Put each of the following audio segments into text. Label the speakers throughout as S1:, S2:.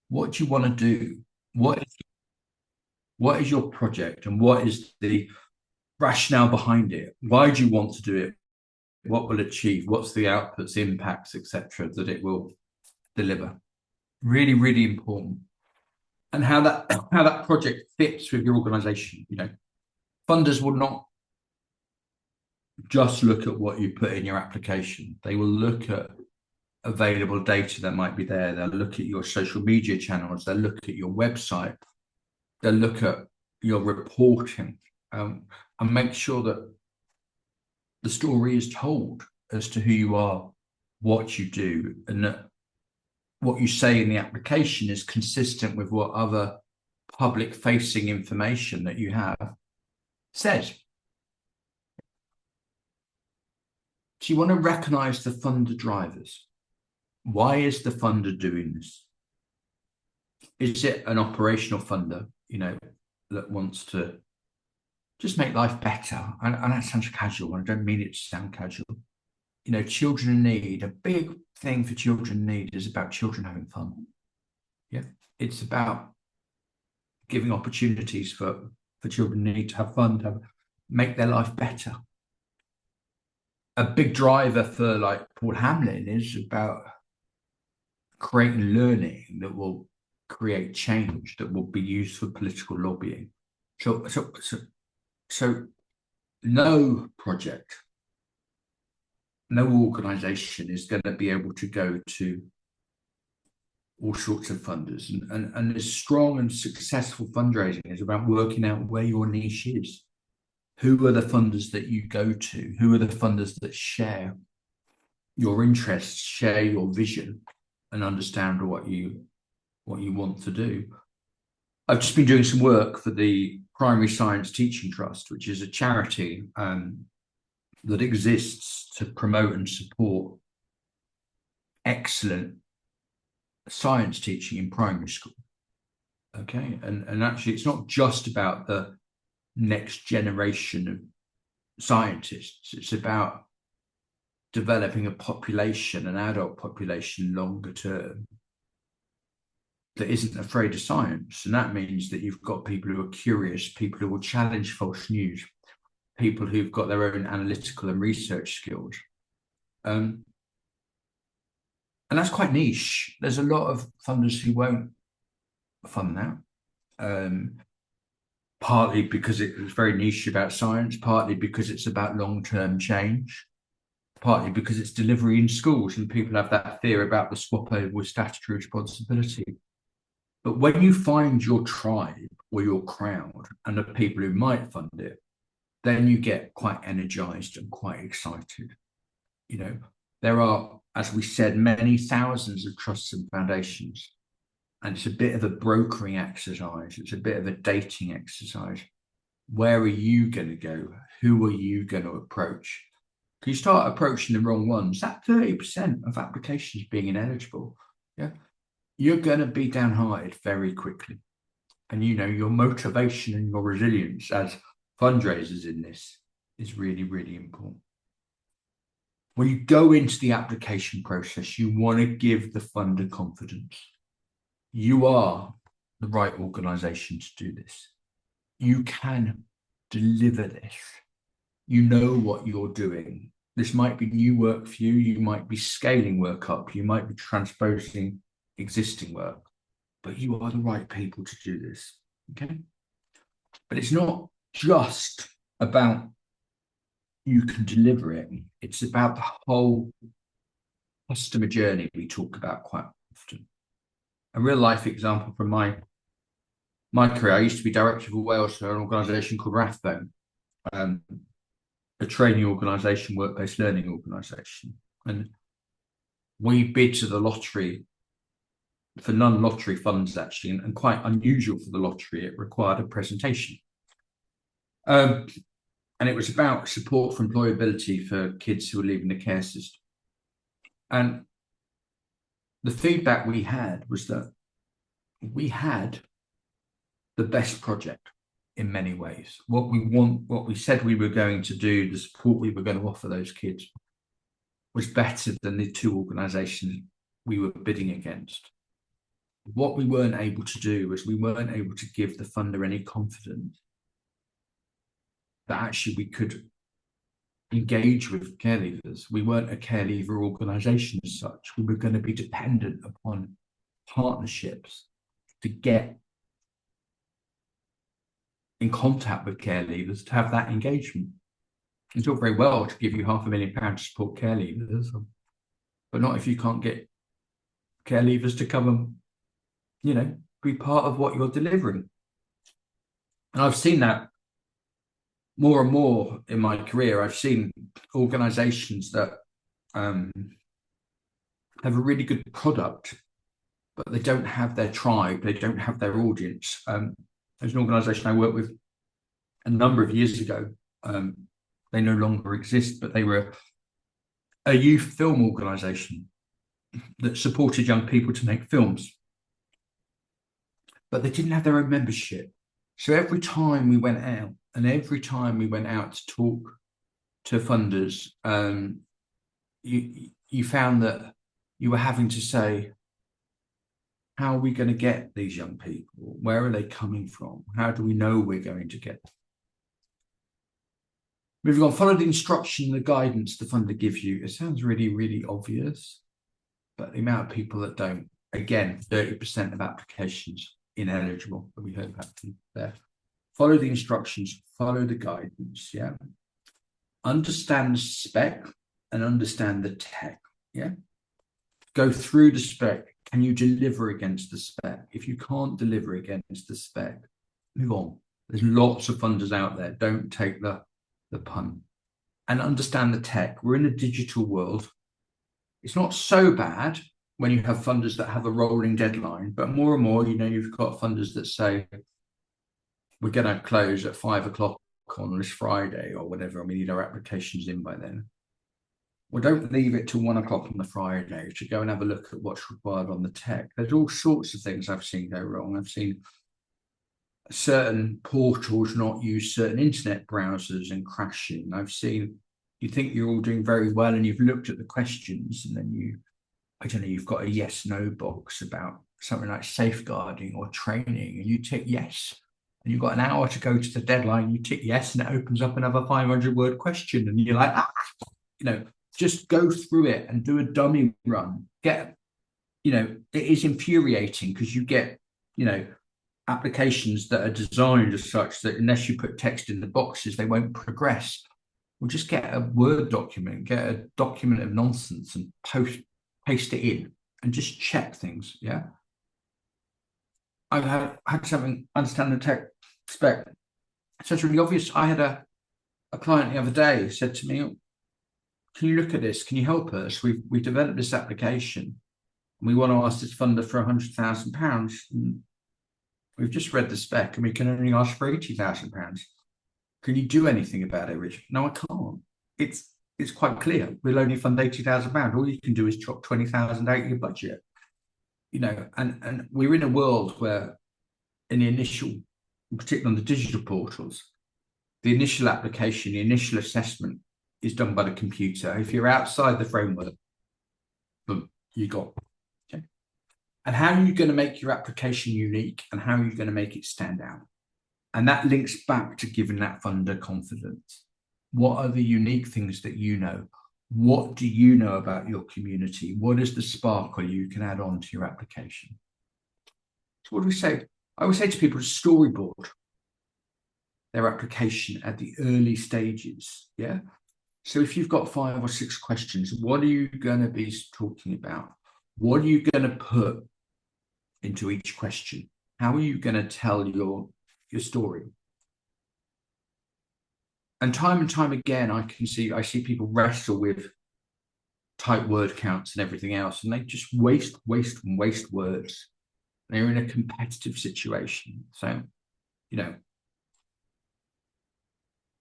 S1: What do you want to do? What is your project and what is the rationale behind it? Why do you want to do it? What will achieve? What's the outputs, impacts, etc., that it will deliver? Really, really important. And how that project fits with your organization. Funders will not just look at what you put in your application. They will look at available data that might be there. They'll look at your social media channels. They'll look at your website. They'll look at your reporting, and make sure that the story is told as to who you are, what you do, and that what you say in the application is consistent with what other public facing information that you have says. So you want to recognize the funder drivers. Why is the funder doing this? Is it an operational funder, that wants to just make life better? And that sounds casual, and I don't mean it to sound casual. Children in need, a big thing for children in need is about children having fun. Yeah. It's about giving opportunities for children in need to have fun, to make their life better. A big driver for like Paul Hamlin is about creating learning that will create change that will be used for political lobbying. So no project, no organization is going to be able to go to all sorts of funders. And this strong and successful fundraising is about working out where your niche is. Who are the funders that you go to? Who are the funders that share your interests, share your vision, and understand what you want to do? I've just been doing some work for the Primary Science Teaching Trust, which is a charity that exists to promote and support excellent science teaching in primary school. Okay, and actually, it's not just about the next generation of scientists. It's about developing a population, an adult population, longer term, that isn't afraid of science. And that means that you've got people who are curious, people who will challenge false news, people who've got their own analytical and research skills. And that's quite niche. There's a lot of funders who won't fund that. Partly because it's very niche about science, partly because it's about long-term change, partly because it's delivery in schools and people have that fear about the swap over with statutory responsibility. But when you find your tribe or your crowd and the people who might fund it, then you get quite energized and quite excited. There are, as we said, many thousands of trusts and foundations. And it's a bit of a brokering exercise. It's a bit of a dating exercise. Where are you going to go? Who are you going to approach? If you start approaching the wrong ones, that 30% of applications being ineligible, yeah, you're going to be downhearted very quickly. And your motivation and your resilience as fundraisers in this is really, really important. When you go into the application process, you want to give the funder confidence. You are the right organization to do this. You can deliver this. You know what you're doing. This might be new work for you. You might be scaling work up. You might be transposing existing work, but you are the right people to do this. Okay. But it's not just about you can deliver it. It's about the whole customer journey we talk about quite often. A real life example from my career, I used to be director of Wales for an organisation called Rathbone, a training organisation, work-based learning organisation. And we bid to the lottery for non-lottery funds, actually, and quite unusual for the lottery. It required a presentation. And it was about support for employability for kids who were leaving the care system. And the feedback we had was that we had the best project in many ways. What we said we were going to do, the support we were going to offer those kids was better than the two organisations we were bidding against. What we weren't able to do was we weren't able to give the funder any confidence that actually we could engage with care leavers. We weren't a care leaver organisation as such. We were going to be dependent upon partnerships to get in contact with care leavers to have that engagement. It's all very well to give you £500,000 to support care leavers, but not if you can't get care leavers to come and, be part of what you're delivering. And I've seen that more and more in my career. I've seen organizations that have a really good product, but they don't have their tribe, they don't have their audience. There's an organization I worked with a number of years ago. They no longer exist, but they were a youth film organization that supported young people to make films. But they didn't have their own membership. So every time we went out, and every time we went out to talk to funders, you found that you were having to say, how are we going to get these young people? Where are they coming from? How do we know we're going to get them? Moving on, follow the instruction, the guidance the funder gives you. It sounds really, really obvious, but the amount of people that don't, again, 30% of applications ineligible, that we heard about there. Follow the instructions, follow the guidance, yeah. Understand the spec and understand the tech, yeah. Go through the spec. Can you deliver against the spec? If you can't deliver against the spec, move on. There's lots of funders out there. Don't take the pun. And understand the tech. We're in a digital world. It's not so bad when you have funders that have a rolling deadline, but more and more, you've got funders that say, we're going to close at 5 o'clock on this Friday or whatever, and we need our applications in by then. Well, don't leave it till 1 o'clock on the Friday to go and have a look at what's required on the tech. There's all sorts of things I've seen go wrong. I've seen certain portals not use certain internet browsers and crashing. I've seen, you think you're all doing very well and you've looked at the questions and then you've got a yes, no box about something like safeguarding or training and you tick yes. And you've got an hour to go to the deadline, you tick yes, and it opens up another 500-word question. And you're like, just go through it and do a dummy run. It is infuriating because you get, applications that are designed as such that unless you put text in the boxes, they won't progress. We'll just get a Word document, get a document of nonsense and paste it in and just check things, yeah? I've had something, understand the tech spec. So it's really obvious. I had a client the other day who said to me, can you look at this? Can you help us? We've developed this application. And we want to ask this funder for £100,000. We've just read the spec and we can only ask for £80,000. Can you do anything about it, Richard? No, I can't. It's quite clear. We'll only fund £80,000. All you can do is chop 20,000 out of your budget. And we're in a world where in the initial, particularly on the digital portals, the initial application, the initial assessment is done by the computer. If you're outside the framework, boom, you got. Okay. And how are you going to make your application unique and how are you going to make it stand out? And that links back to giving that funder confidence. What are the unique things that you know? What do you know about your community? What is the sparkle you can add on to your application? So what do we say? I always say to people to storyboard their application at the early stages. Yeah. So if you've got 5 or 6 questions, what are you going to be talking about? What are you going to put into each question? How are you going to tell your story? And time again, I see people wrestle with tight word counts and everything else, and they just waste words. They're in a competitive situation. So,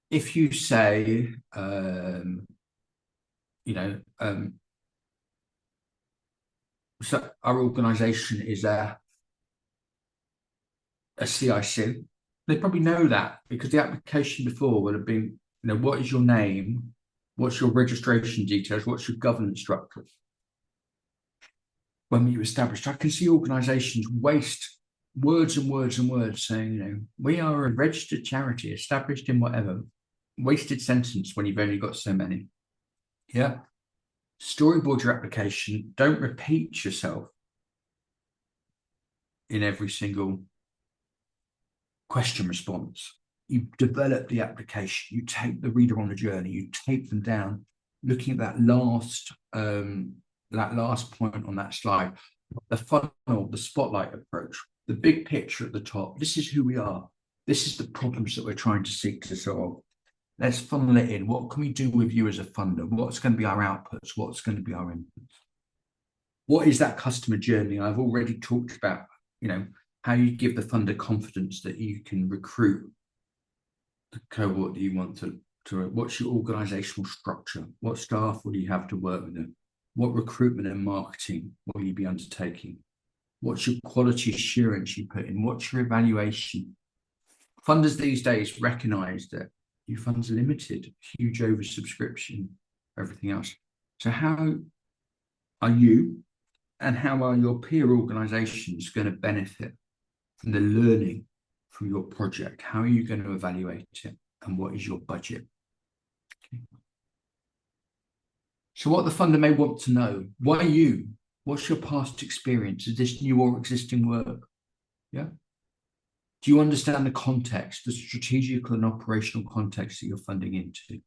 S1: if you say, so our organization is a CIC, they probably know that because the application before would have been, what is your name? What's your registration details? What's your governance structure? when you established. I can see organisations waste words and words and words saying, we are a registered charity established in whatever. Wasted sentence when you've only got so many. Yeah. Storyboard your application. Don't repeat yourself in every single question response. You develop the application. You take the reader on a journey. You take them down, looking at that last point on that slide, the funnel, the spotlight approach, the big picture at the top. This is who we are. This is the problems that we're trying to seek to solve. Let's funnel it in. What can we do with you as a funder? What's going to be our outputs? What's going to be our inputs? What is that customer journey? I've already talked about, how you give the funder confidence that you can recruit the cohort that you want to what's your organizational structure? What staff will you have to work with them? What recruitment and marketing will you be undertaking? What's your quality assurance you put in? What's your evaluation? Funders these days recognize that your funds are limited, huge oversubscription, everything else. So how are you and how are your peer organizations going to benefit from the learning from your project? How are you going to evaluate it? And what is your budget? Okay. So what the funder may want to know, why you? What's your past experience? Is this new or existing work? Yeah. Do you understand the context, the strategical and operational context that you're funding into?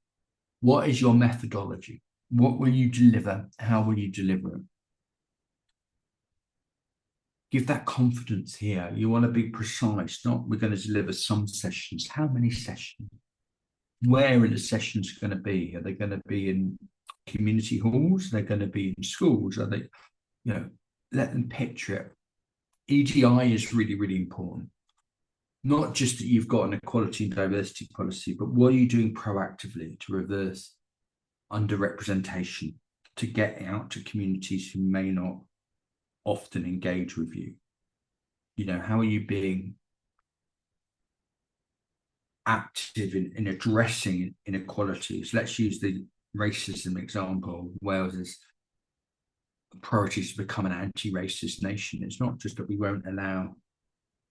S1: What is your methodology? What will you deliver? How will you deliver it? Give that confidence here. You want to be precise, not we're going to deliver some sessions. How many sessions? Where are the sessions going to be? Are they going to be in community halls? Are they going to be in schools? Are they, let them picture it. EDI is really, really important. Not just that you've got an equality and diversity policy, but what are you doing proactively to reverse underrepresentation, to get out to communities who may not often engage with you? How are you being active in addressing inequalities? Let's use the racism example. Wales's priority is to become an anti-racist nation. It's not just that we won't allow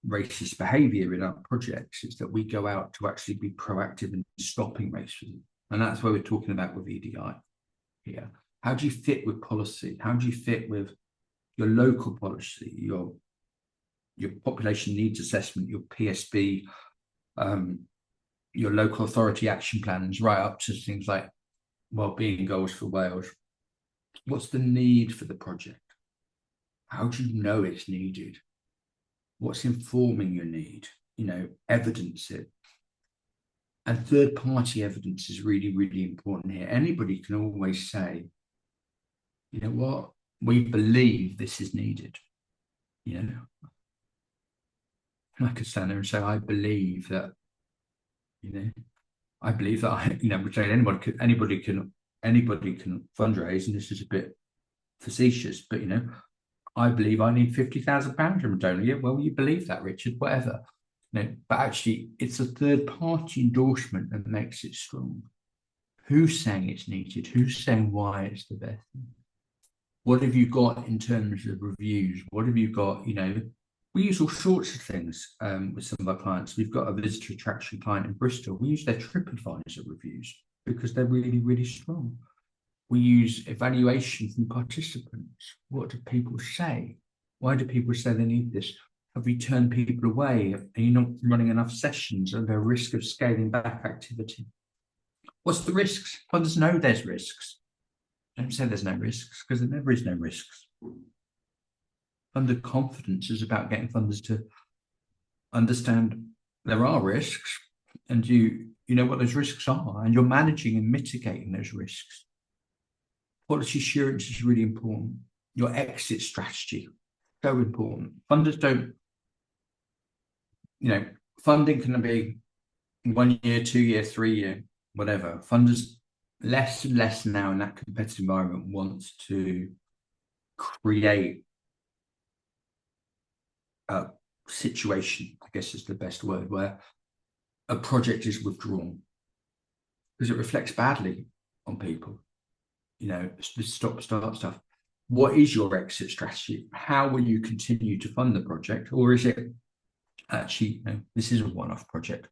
S1: racist behavior in our projects, it's that we go out to actually be proactive in stopping racism. And that's what we're talking about with EDI here. How do you fit with policy? How do you fit with your local policy, your population needs assessment, your PSB, your local authority action plans, right up to things like wellbeing goals for Wales? What's the need for the project? How do you know it's needed? What's informing your need? Evidence it. And third-party evidence is really, really important here. Anybody can always say, what? We believe this is needed. I could stand there and say, I believe that, we're saying anybody can fundraise, and this is a bit facetious, but I believe I need £50,000 from a donor. Yeah, well, you believe that, Richard, whatever. But actually, it's a third-party endorsement that makes it strong. Who's saying it's needed? Who's saying why it's the best? What have you got in terms of reviews? What have you got? We use all sorts of things with some of our clients. We've got a visitor attraction client in Bristol. We use their TripAdvisor reviews because they're really, really strong. We use evaluation from participants. What do people say? Why do people say they need this? Have we turned people away? Are you not running enough sessions? Are there a risk of scaling back activity? What's the risks? Funders know there's risks. Don't say there's no risks, because there never is no risks. Funder confidence is about getting funders to understand there are risks, and you know what those risks are, and you're managing and mitigating those risks. Quality assurance is really important. Your exit strategy, so important. Funders don't, funding can be 1 year, 2 year, 3 year, whatever. Funders less and less now in that competitive environment wants to create a situation, I guess is the best word, where a project is withdrawn because it reflects badly on people. This stop-start stuff. what is your exit strategy? How will you continue to fund the project? Or is it actually, this is a one-off project?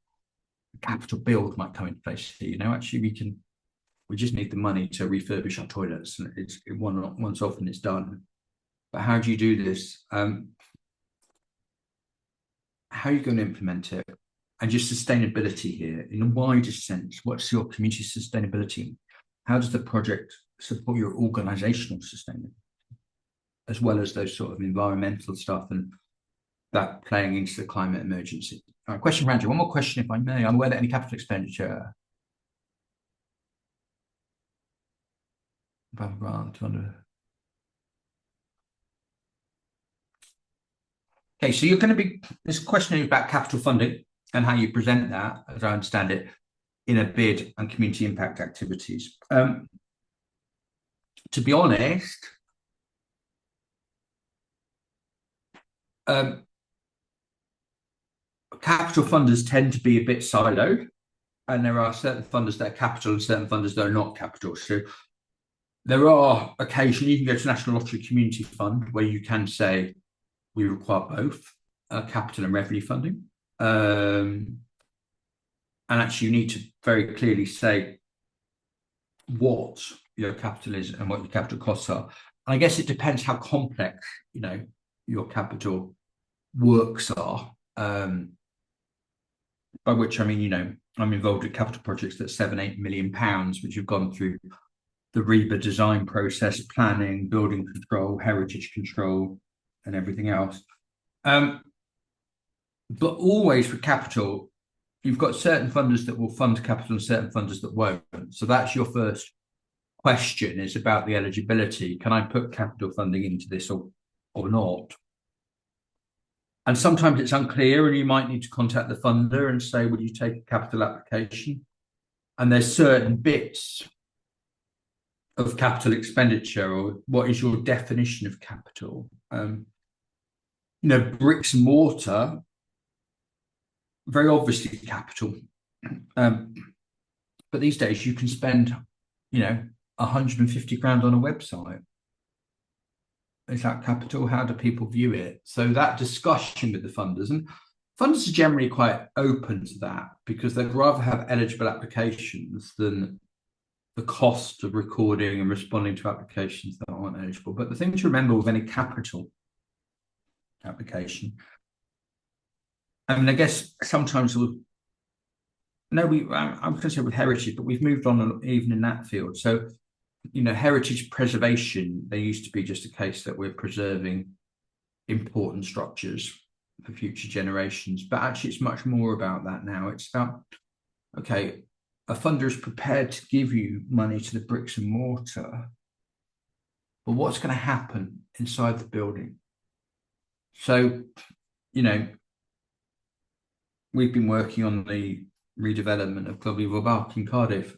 S1: Capital build might come into place here. Actually, we just need the money to refurbish our toilets, and it's once off and it's done. But how do you do this? How are you going to implement it? And just sustainability here in a wider sense. What's your community sustainability? How does the project support your organizational sustainability, as well as those sort of environmental stuff and that playing into the climate emergency? All right, question, Randy. One more question, if I may. I'm aware that any capital expenditure, okay, so you're going to be, this question is about capital funding and how you present that, as I understand it, in a bid and community impact activities. To be honest, capital funders tend to be a bit siloed, and there are certain funders that are capital and certain funders that are not capital. So there are occasionally, you can go to National Lottery Community Fund, where you can say we require both capital and revenue funding. And actually, you need to very clearly say what your capital is and what your capital costs are. And I guess it depends how complex, your capital works are. By which I mean, I'm involved in capital projects that's £7-8 million, which have gone through the REBA design process, planning, building control, heritage control, and everything else. But always for capital, you've got certain funders that will fund capital and certain funders that won't. So that's your first question, is about the eligibility. Can I put capital funding into this or not? And sometimes it's unclear, and you might need to contact the funder and say, will you take a capital application? And there's certain bits of capital expenditure, or what is your definition of capital? Bricks and mortar, very obviously capital. But these days you can spend, 150 grand on a website. Is that capital? How do people view it? So that discussion with the funders, and funders are generally quite open to that, because they'd rather have eligible applications than the cost of recording and responding to applications that aren't eligible. But the thing to remember with any capital application, I guess sometimes I'm going to say with heritage, but we've moved on even in that field. So, heritage preservation, there used to be just a case that we're preserving important structures for future generations, but actually it's much more about that now. It's about, okay, a funder is prepared to give you money to the bricks and mortar, but what's going to happen inside the building? So, we've been working on the redevelopment of Club Evil Park in Cardiff,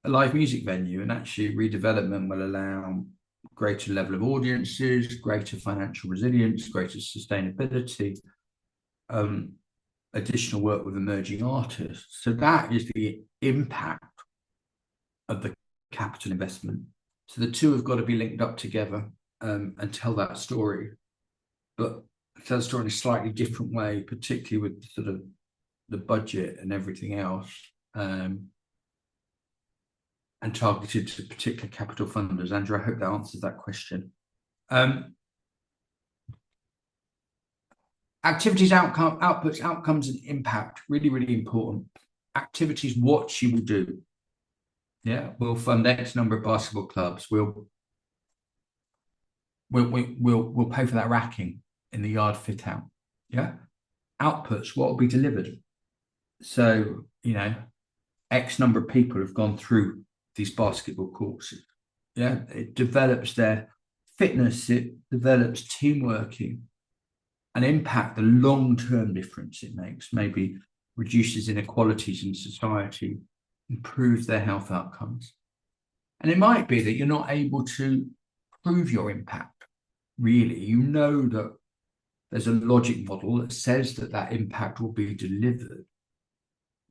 S1: a live music venue, and actually redevelopment will allow greater level of audiences, greater financial resilience, greater sustainability, additional work with emerging artists. So that is the impact of the capital investment. So the two have got to be linked up together and tell that story, but tell the story in a slightly different way, particularly with sort of the budget and everything else, and targeted to particular capital funders. Andrew, I hope that answers that question. Activities, outputs, outcomes, and impact, really, really important. Activities, what you will do. Yeah, we'll fund X number of basketball clubs. We'll pay for that racking in the yard fit out. Yeah. Outputs, what will be delivered? So, X number of people have gone through these basketball courses. Yeah, it develops their fitness, it develops teamworking, and impact, the long-term difference it makes, maybe reduces inequalities in society, improves their health outcomes. And it might be that you're not able to prove your impact, really. That there's a logic model that says that impact will be delivered,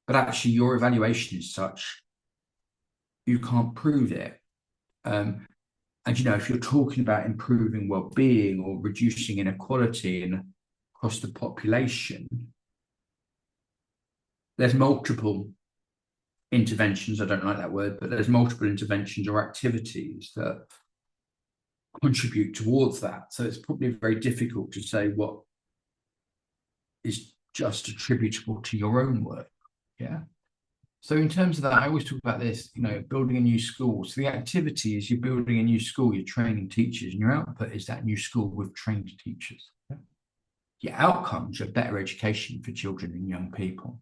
S1: but actually your evaluation is such you can't prove it. And, if you're talking about improving well-being or reducing inequality across the population, there's multiple interventions. I don't like that word, but there's multiple interventions or activities that contribute towards that. So it's probably very difficult to say what is just attributable to your own work. Yeah. So in terms of that, I always talk about this, building a new school. So the activity is you're building a new school, you're training teachers, and your output is that new school with trained teachers. Yeah? Your outcomes are better education for children and young people.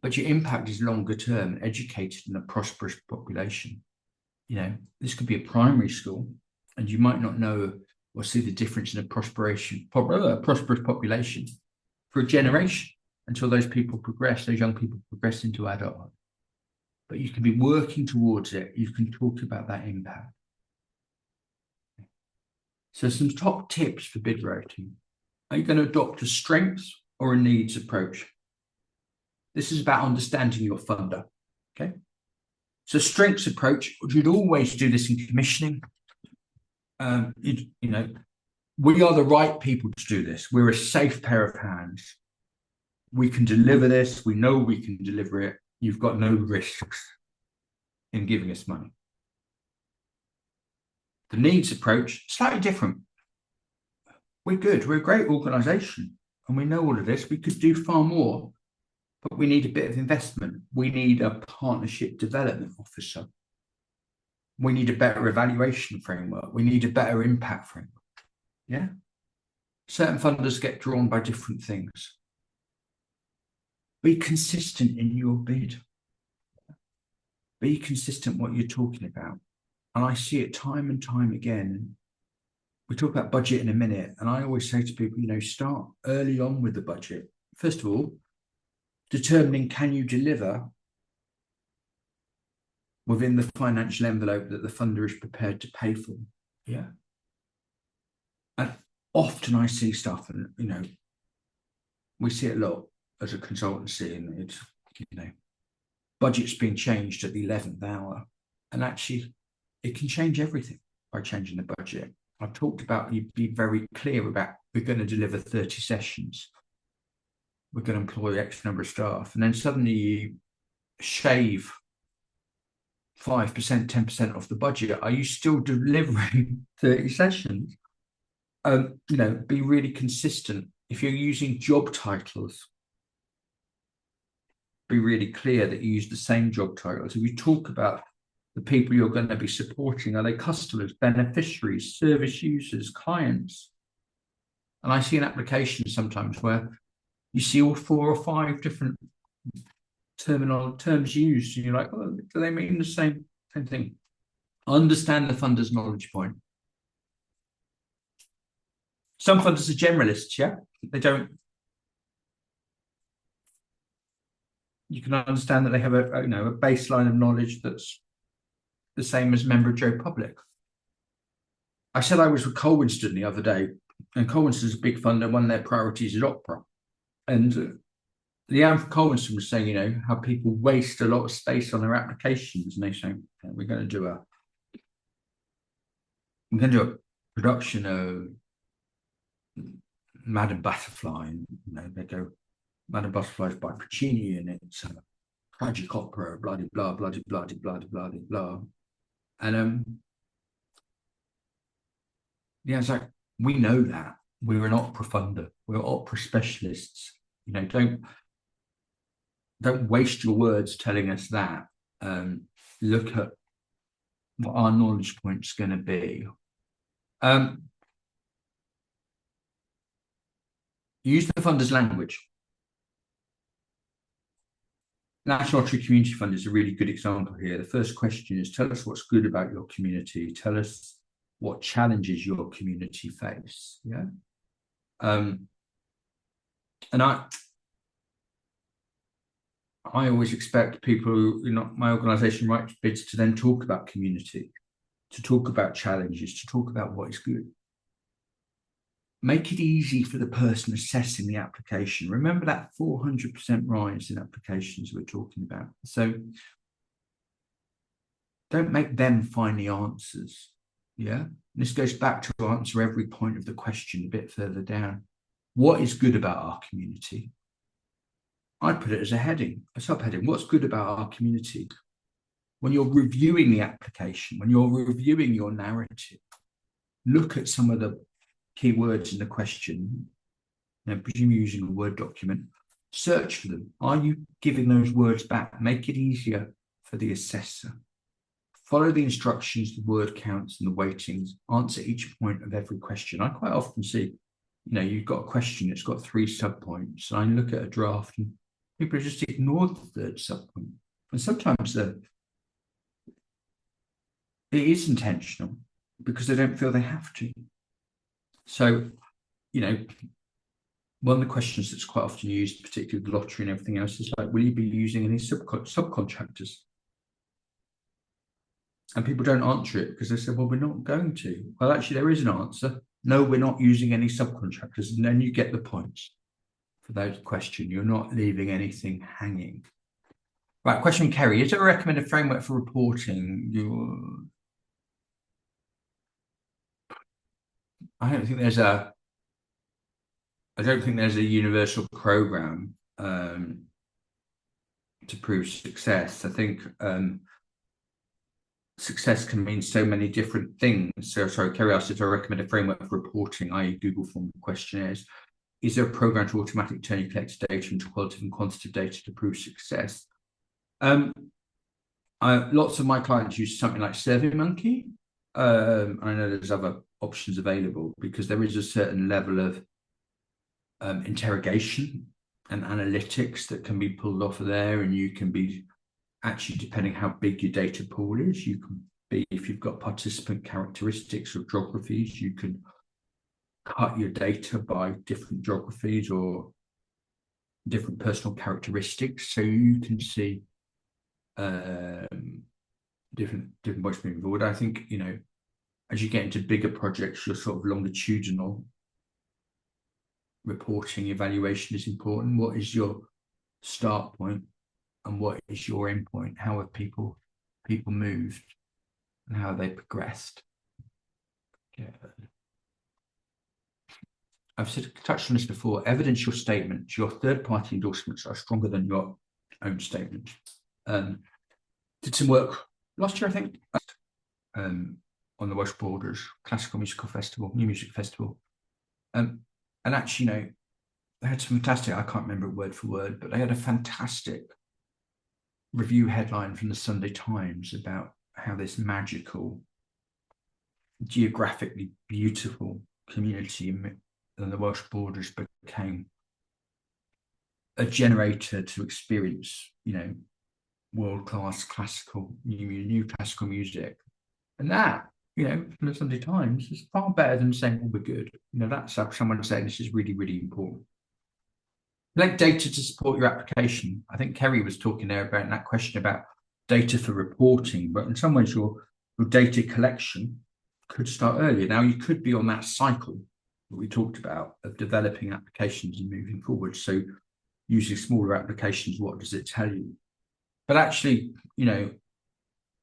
S1: But your impact is longer term, educated in a prosperous population. This could be a primary school, and you might not know or see the difference in a prosperous population for a generation until those young people progress into adulthood. But you can be working towards it. You can talk about that impact. So some top tips for bid writing. Are you going to adopt a strengths or a needs approach? This is about understanding your funder. Okay. So strengths approach, you'd always do this in commissioning. We are the right people to do this. We're a safe pair of hands. We can deliver this. We know we can deliver it. You've got no risks in giving us money. The needs approach, slightly different. We're good. We're a great organization and we know all of this. We could do far more, but we need a bit of investment. We need a partnership development officer. We need a better evaluation framework. We need a better impact framework. Yeah. Certain funders get drawn by different things. Be consistent in your bid. Be consistent what you're talking about. And I see it time and time again. We talk about budget in a minute. And I always say to people, start early on with the budget. First of all, determining can you deliver within the financial envelope that the funder is prepared to pay for. Yeah. And often I see stuff and, we see it a lot as a consultancy, and it's, budget's being changed at the 11th hour. And actually, it can change everything by changing the budget. I've talked about, you be very clear about, we're going to deliver 30 sessions. We're going to employ X number of staff. And then suddenly you shave 5%, 10% off the budget. Are you still delivering 30 sessions? Be really consistent. If you're using job titles, be really clear that you use the same job titles. If you talk about the people you're going to be supporting, are they customers, beneficiaries, service users, clients? And I see an application sometimes where you see all 4 or 5 different terms used, and you're like, oh, do they mean the same thing? Understand the funder's knowledge point. Some funders are generalists, yeah? They don't. You can understand that they have a baseline of knowledge that's the same as member of Joe Public. I said I was with Colwinston the other day, and Colwinston's a big funder. One of their priorities is opera. And Leanne from Colwinston was saying, how people waste a lot of space on their applications. And they say, we're going to do a production of Madame Butterfly. And, they go, Madame Butterfly is by Puccini, and it's a tragic opera, blah, blah, blah, blah, blah, blah, blah, blah. And it's like, we know that. We're an opera funder. We're opera specialists. Don't waste your words telling us that. Look at what our knowledge point is going to be. Use the funder's language. National Tree Community Fund is a really good example here. The first question is, tell us what's good about your community. Tell us what challenges your community face. Yeah. And I always expect people who, my organization writes bids to then talk about community, to talk about challenges, to talk about what is good. Make it easy for the person assessing the application. Remember that 400% rise in applications we're talking about. So don't make them find the answers. Yeah. And this goes back to answer every point of the question a bit further down. What is good about our community? I'd put it as a heading, a subheading. What's good about our community? When you're reviewing the application, when you're reviewing your narrative, look at some of the key words in the question. Now, presume you're using a Word document. Search for them. Are you giving those words back? Make it easier for the assessor. Follow the instructions, the word counts, and the weightings. Answer each point of every question. I quite often see, you've got a question, it's got 3 subpoints. I look at a draft and people just ignore the third subpoint. And sometimes it is intentional because they don't feel they have to. So, one of the questions that's quite often used, particularly with lottery and everything else, is like, will you be using any subcontractors? And people don't answer it because they say, well, we're not going to. Well, actually, there is an answer. No, we're not using any subcontractors. And then you get the points for that question. You're not leaving anything hanging. Right, question, Kerry. Is there a recommended framework for reporting? I don't think there's a universal program to prove success. I think success can mean so many different things. So, sorry, Kerry asked if I recommend a framework for reporting, i.e. Google form questionnaires. Is there a program to automatically turn your collected data into qualitative and quantitative data to prove success? Lots of my clients use something like SurveyMonkey. I know there's other options available because there is a certain level of interrogation and analytics that can be pulled off of there, and you can be actually, depending how big your data pool is, you can be, if you've got participant characteristics or geographies, you can cut your data by different geographies or different personal characteristics, so you can see different ways moving forward. I think, as you get into bigger projects, your sort of longitudinal reporting evaluation is important. What is your start point and what is your end point? How have people moved and how have they progressed? Yeah. I've touched on this before. Evidence your statements. Your third-party endorsements are stronger than your own statements. Did some work last year, I think, on the Welsh Borders Classical Musical Festival, New Music Festival. And actually, they had some fantastic, I can't remember it word for word, but they had a fantastic review headline from the Sunday Times about how this magical, geographically beautiful community in the Welsh Borders became a generator to experience, world-class classical, new classical music. And that, from the Sunday Times is far better than saying, well, we're good. That's how someone saying this is really, really important. Collect data to support your application. I think Kerry was talking there about that question about data for reporting, but in some ways your data collection could start earlier. Now you could be on that cycle that we talked about of developing applications and moving forward. So using smaller applications, what does it tell you? But actually,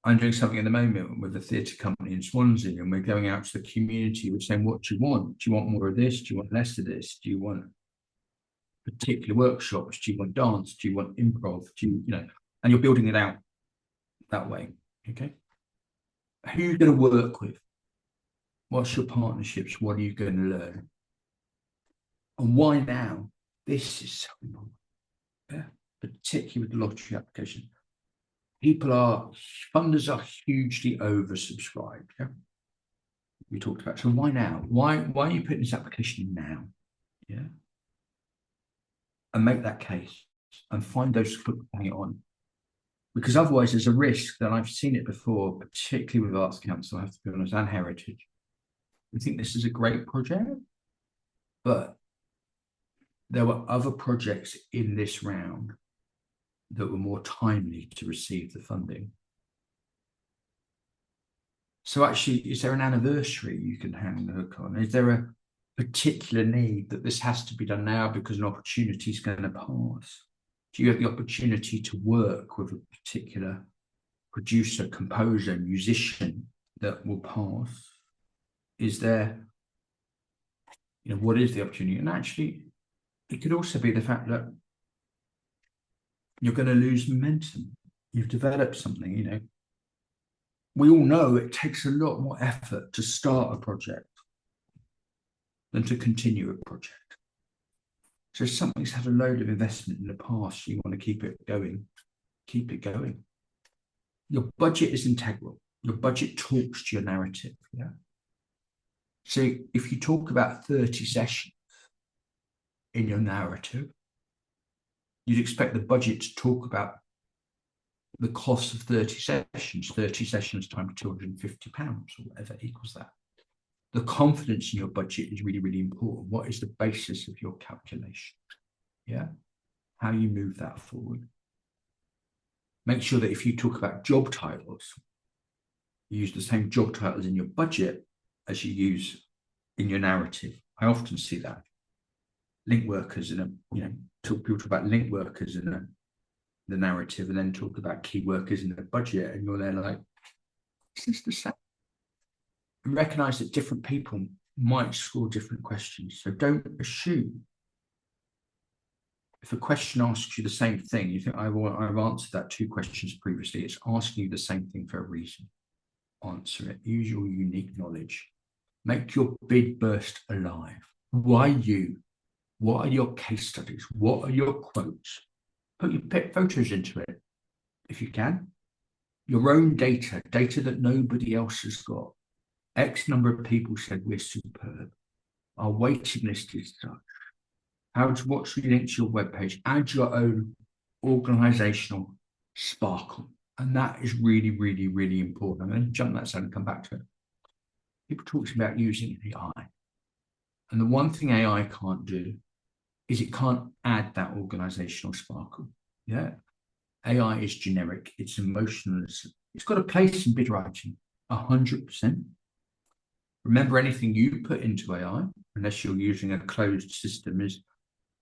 S1: I'm doing something at the moment with a theatre company in Swansea, and we're going out to the community. We're saying, what do you want? Do you want more of this? Do you want less of this? Do you want particular workshops? Do you want dance? Do you want improv? And you're building it out that way. Okay. Who are you going to work with? What's your partnerships? What are you going to learn? And why now? This is so important. Yeah. Particularly with the lottery application. Funders are hugely oversubscribed. Yeah. We talked about. So why now? Why are you putting this application in now? Yeah. And make that case and find those hooks to hang it on. Because otherwise there's a risk that I've seen it before, particularly with Arts Council, I have to be honest, and Heritage. We think this is a great project, but there were other projects in this round that were more timely to receive the funding. So actually, is there an anniversary you can hang the hook on? Is there a particular need that this has to be done now because an opportunity is going to pass? Do you have the opportunity to work with a particular producer, composer, musician that will pass? Is there, what is the opportunity? And actually, it could also be the fact that you're going to lose momentum. You've developed something. We all know it takes a lot more effort to start a project than to continue a project. So if something's had a load of investment in the past, you want to keep it going, keep it going. Your budget is integral. Your budget talks to your narrative. Yeah. So if you talk about 30 sessions in your narrative, you'd expect the budget to talk about the cost of 30 sessions times £250 or whatever equals that. The confidence in your budget is really, really important. What is the basis of your calculation? Yeah. How you move that forward. Make sure that if you talk about job titles, you use the same job titles in your budget as you use in your narrative. I often see that. Link workers people talk about link workers in the narrative and then talk about key workers in the budget, and you're there like, is this the same? And recognize that different people might score different questions. So don't assume. If a question asks you the same thing, you think, I've answered that 2 questions previously. It's asking you the same thing for a reason. Answer it. Use your unique knowledge. Make your bid burst alive. Why you? What are your case studies? What are your quotes? Put your photos into it, if you can. Your own data that nobody else has got. X number of people said we're superb. Our waiting list is such. What's linked to your webpage? Add your own organizational sparkle. And that is really, really, really important. I'm going to jump that side and come back to it. People talking about using AI. And the one thing AI can't do is it can't add that organizational sparkle. Yeah. AI is generic. It's emotional. It's got a place in bid writing, 100%. Remember, anything you put into AI, unless you're using a closed system, is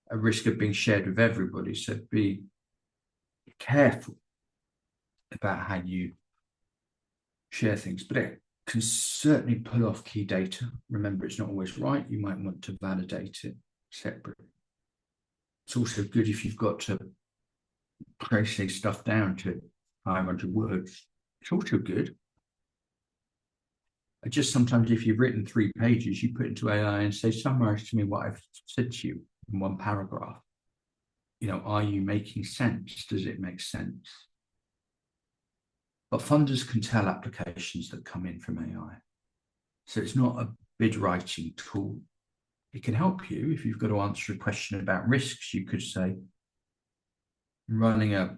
S1: a risk of being shared with everybody. So be careful about how you share things, but it can certainly pull off key data. Remember, it's not always right. You might want to validate it separately. It's also good if you've got to trace this stuff down to 500 words. It's also good. Just sometimes if you've written 3 pages, you put into AI and say, summarize to me what I've said to you in 1 paragraph. Are you making sense? Does it make sense? But funders can tell applications that come in from AI. So it's not a bid writing tool. It can help you if you've got to answer a question about risks. You could say, running a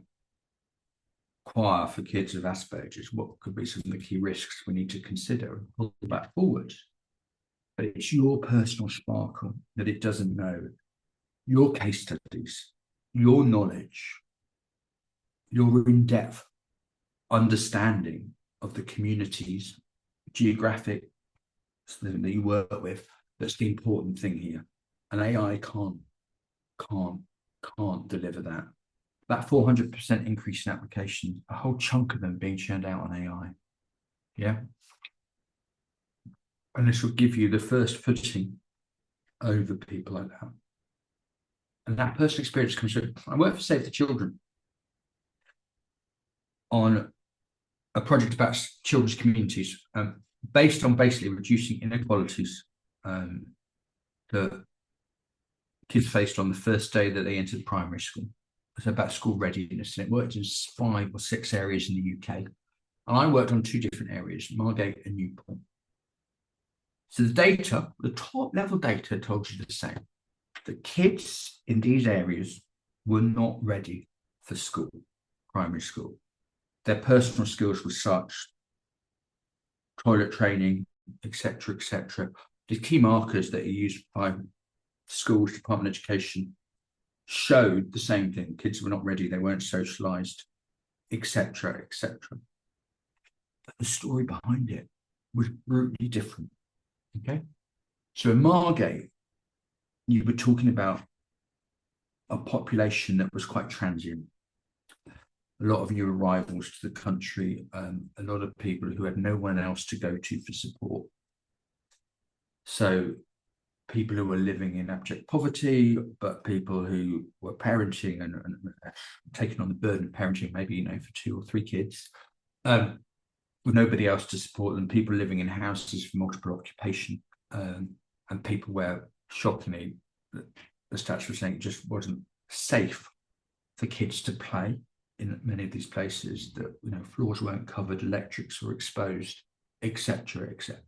S1: choir for kids with Asperger's, what could be some of the key risks we need to consider and pull that forward? But it's your personal sparkle that it doesn't know. Your case studies, your knowledge, your in-depth understanding of the communities, geographic that you work with, that's the important thing here. And AI can't deliver that. That 400% increase in applications, a whole chunk of them being churned out on AI. Yeah. And this will give you the first footing over people like that. And that personal experience comes through. I work for Save the Children on a project about children's communities, based on basically reducing inequalities that kids faced on the first day that they entered primary school. So about school readiness, and it worked in 5 or 6 areas in the UK. And I worked on 2 different areas, Margate and Newport. So the data, the top level data told you the same. The kids in these areas were not ready for school, primary school. Their personal skills were such, toilet training, etc., etc. The key markers that are used by schools, Department of Education, showed the same thing. Kids were not ready, they weren't socialized, etc., etc. But the story behind it was brutally different. Okay, so in Margate, you were talking about a population that was quite transient. A lot of new arrivals to the country, a lot of people who had no one else to go to for support. So people who were living in abject poverty, but people who were parenting and taking on the burden of parenting, maybe, for 2 or 3 kids, with nobody else to support them, people living in houses for multiple occupation, and people where, shockingly, the stats were saying it just wasn't safe for kids to play in many of these places, that, floors weren't covered, electrics were exposed, etc., etc.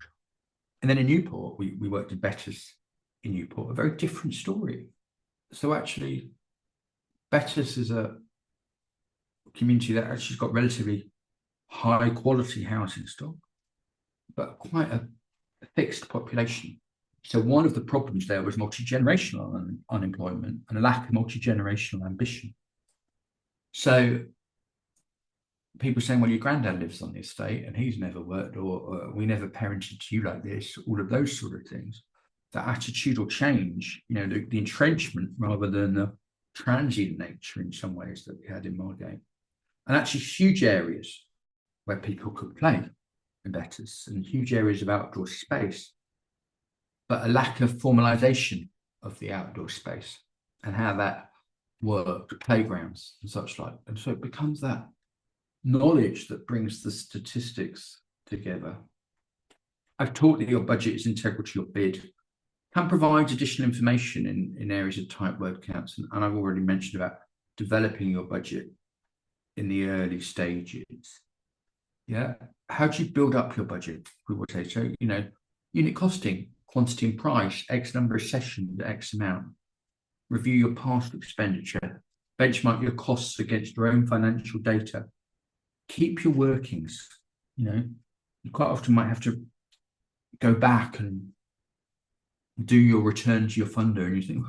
S1: And then in Newport, we worked in Betters in Newport, a very different story. So actually, Betters is a community that actually has got relatively high quality housing stock, but quite a fixed population. So one of the problems there was multi-generational unemployment and a lack of multi-generational ambition. So people saying, well, your granddad lives on the estate and he's never worked, or we never parented you like this, all of those sort of things. That attitudinal change, the entrenchment rather than the transient nature in some ways that we had in Margate. And actually huge areas where people could play in Betters and huge areas of outdoor space, but a lack of formalization of the outdoor space and how that worked, playgrounds and such like. And so it becomes that knowledge that brings the statistics together. I've taught that your budget is integral to your bid, can provide additional information in areas of tight word counts. And I've already mentioned about developing your budget in the early stages. Yeah. How do you build up your budget? We would say, so, unit costing, quantity and price, X number of sessions, X amount. Review your past expenditure, benchmark your costs against your own financial data. Keep your workings. You quite often might have to go back and do your return to your funder, and you think,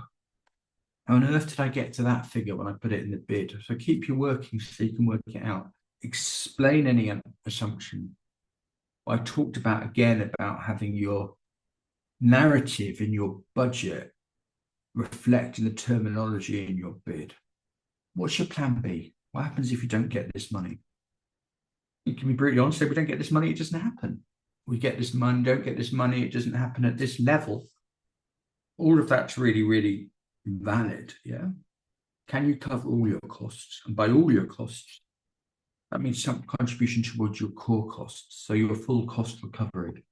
S1: how on earth did I get to that figure when I put it in the bid? So keep your workings so you can work it out. Explain any assumption. I talked about having your narrative in your budget reflecting the terminology in your bid. What's your plan B? What happens if you don't get this money? You can be brutally honest, if we don't get this money, it doesn't happen. We get this money, don't get this money, it doesn't happen at this level. All of that's really, really valid, yeah? Can you cover all your costs? And by all your costs, that means some contribution towards your core costs, so your full cost recovery,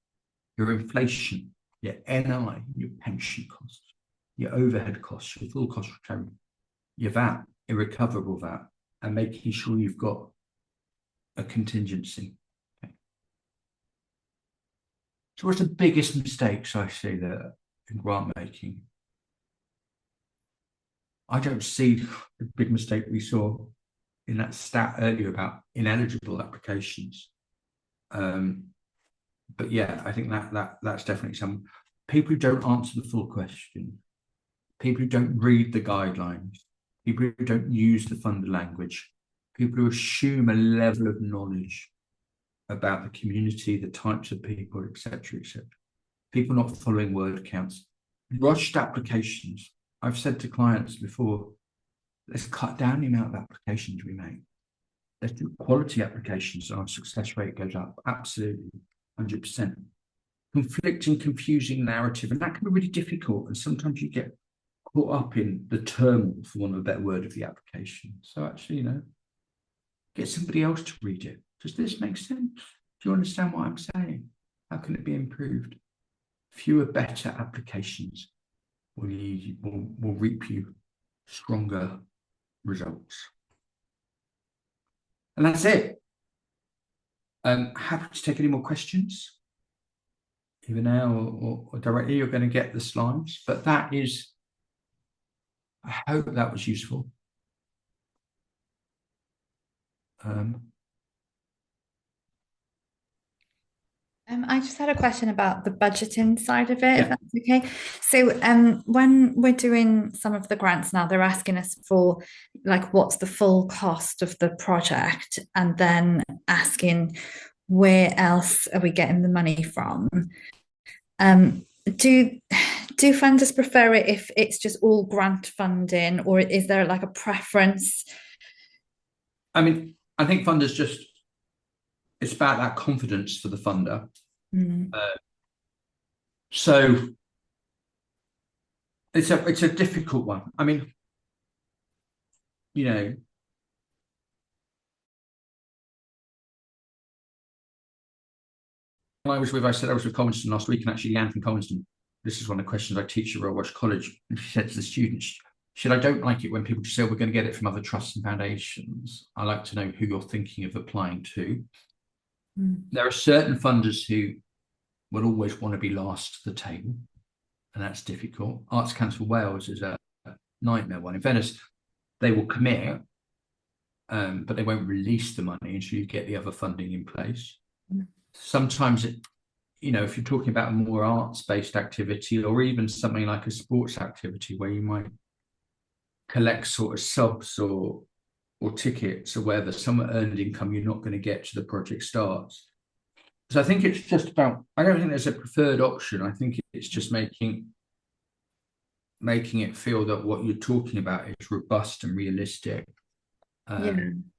S1: your inflation, your NI, your pension costs, your overhead costs, your full cost recovery, your VAT, irrecoverable VAT, and making sure you've got a contingency. Okay. So what's the biggest mistakes I see there in grant making? I don't see the big mistake we saw in that stat earlier about ineligible applications. But yeah, I think that's definitely some people who don't answer the full question, people who don't read the guidelines, people who don't use the funder language, people who assume a level of knowledge about the community, the types of people, etc., etc. People not following word counts, rushed applications. I've said to clients before, let's cut down the amount of applications we make. Let's do quality applications so our success rate goes up. Absolutely, 100%. Conflicting, confusing narrative, and that can be really difficult. And sometimes you get caught up in the turmoil, for want of a better word, of the application. So actually, get somebody else to read it. Does this make sense? Do you understand what I'm saying? How can it be improved? Fewer, better applications will reap you stronger results. And that's it. Happy to take any more questions, either now or directly. You're going to get the slides, but that is, I hope that was useful.
S2: I just had a question about the budgeting side of it, if that's okay. So when we're doing some of the grants now, they're asking us for what's the full cost of the project, and then asking where else are we getting the money from. Do funders prefer it if it's just all grant funding, or is there a preference?
S1: I mean, I think funders it's about that confidence for the funder. So it's a difficult one. I mean, you know, I said I was with Collinston last week, and actually Leanne from Collinston, this is one of the questions I teach at Royal Welsh College, and she said to the students, she said, I don't like it when people just say, we're going to get it from other trusts and foundations. I like to know who you're thinking of applying to. There are certain funders who will always want to be last to the table, and that's difficult. Arts Council Wales is a nightmare one. In fairness, they will commit, but they won't release the money until you get the other funding in place. Sometimes if you're talking about a more arts-based activity, or even something like a sports activity where you might collect sort of subs or tickets or whatever, some earned income you're not going to get to the project starts. So I think it's just about, I don't think there's a preferred option. I think it's just making it feel that what you're talking about is robust and realistic.
S2: Yeah,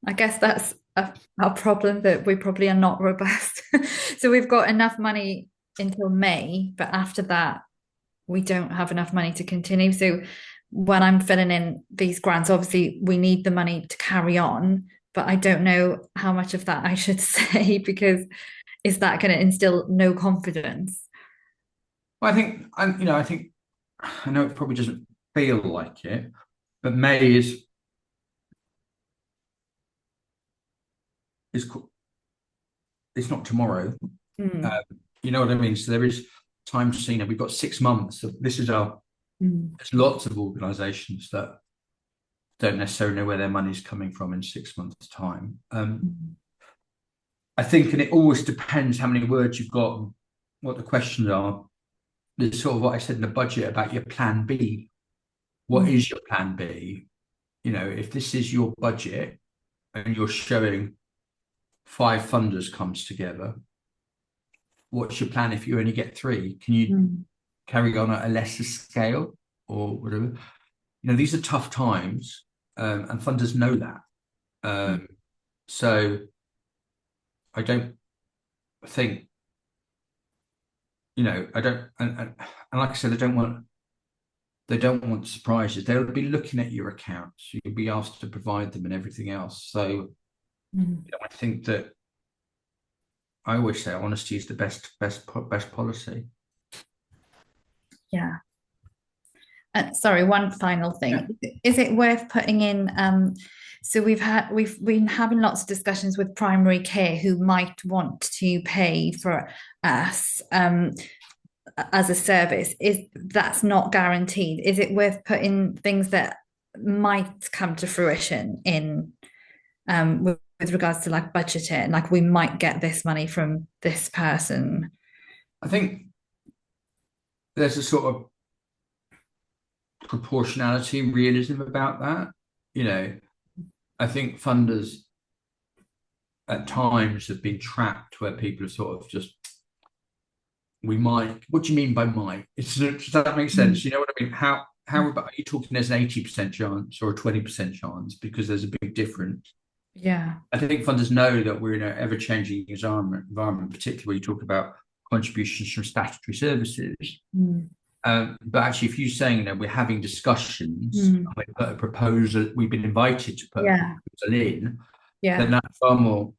S2: I guess that's our problem, that we probably are not robust. So we've got enough money until May, but after that, we don't have enough money to continue. So when I'm filling in these grants, obviously we need the money to carry on, but I don't know how much of that I should say, because is that going to instill no confidence?
S1: Well, I know it probably doesn't feel like it, but May is it's not tomorrow. You know what I mean? So there is time to see. We've got 6 months. There's lots of organisations that don't necessarily know where their money's coming from in 6 months' time. I think, and it always depends how many words you've got, and what the questions are. There's sort of what I said in the budget about your plan B. What is your plan B? If this is your budget and you're showing 5 funders comes together, what's your plan if you only get 3? Can you carry on at a lesser scale or whatever? These are tough times, and funders know that. So I don't think, I don't, and like I said, they don't want surprises. They'll be looking at your accounts. You'll be asked to provide them and everything else. So I think that I always say honesty is the best policy.
S2: Yeah. Sorry, one final thing. Yeah. Is it worth putting in? So we've been having lots of discussions with primary care who might want to pay for us as a service. That's not guaranteed? Is it worth putting things that might come to fruition in with regards to like budgeting? Like we might get this money from this person.
S1: I think there's a sort of proportionality and realism about that. I think funders at times have been trapped where people are sort of just, we might, what do you mean by might? Does that make sense? You know what I mean? How about, are you talking there's an 80% chance or a 20% chance? Because there's a big difference.
S2: Yeah.
S1: I think funders know that we're in an ever-changing environment, particularly when you talk about contributions from statutory services. But actually, if you're saying we're having discussions, and we put a proposal, we've been invited to put a proposal in, then that's far more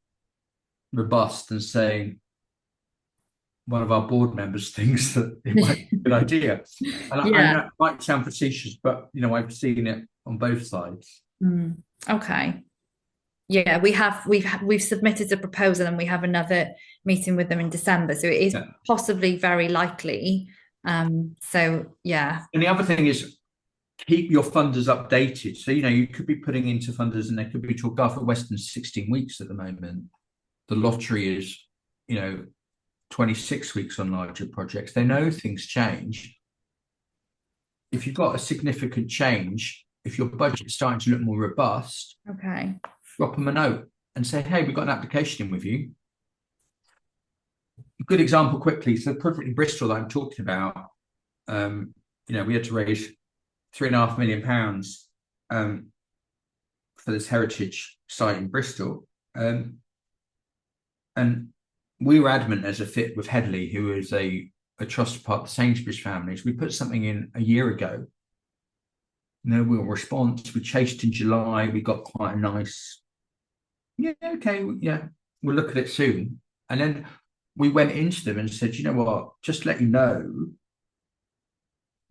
S1: robust than saying one of our board members thinks that it might be a good idea. And I know it might sound facetious, but I've seen it on both sides.
S2: Okay. Yeah, we've submitted a proposal and we have another meeting with them in December. So it is possibly very likely. So yeah.
S1: And the other thing is keep your funders updated. So you could be putting into funders and they could be talking Garth Weston's 16 weeks at the moment. The lottery is 26 weeks on larger projects. They know things change. If you've got a significant change, if your budget's starting to look more robust, drop them a note and say, hey, we've got an application in with you. A good example quickly. So the project in Bristol that I'm talking about, we had to raise £3.5 million for this heritage site in Bristol. And we were adamant as a fit with Headley, who is a a trust part, the Sainsbury's families. We put something in a year ago. No real response. We chased in July. We got quite a nice, yeah, okay, yeah, we'll look at it soon. And then we went into them and said, you know what, just let you know,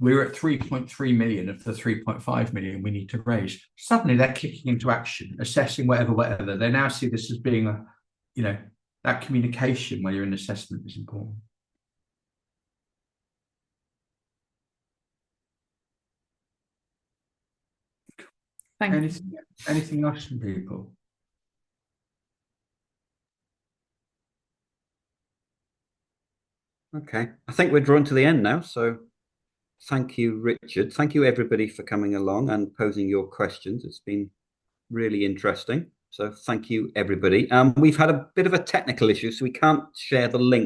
S1: we're at 3.3 million of the 3.5 million we need to raise. Suddenly they're kicking into action, assessing whatever. They now see this as being a, that communication where you're in assessment is important.
S2: Thanks.
S1: Anything else from people?
S3: Okay, I think we're drawn to the end now. So thank you, Richard. Thank you, everybody, for coming along and posing your questions. It's been really interesting. So thank you, everybody. We've had a bit of a technical issue, so we can't share the link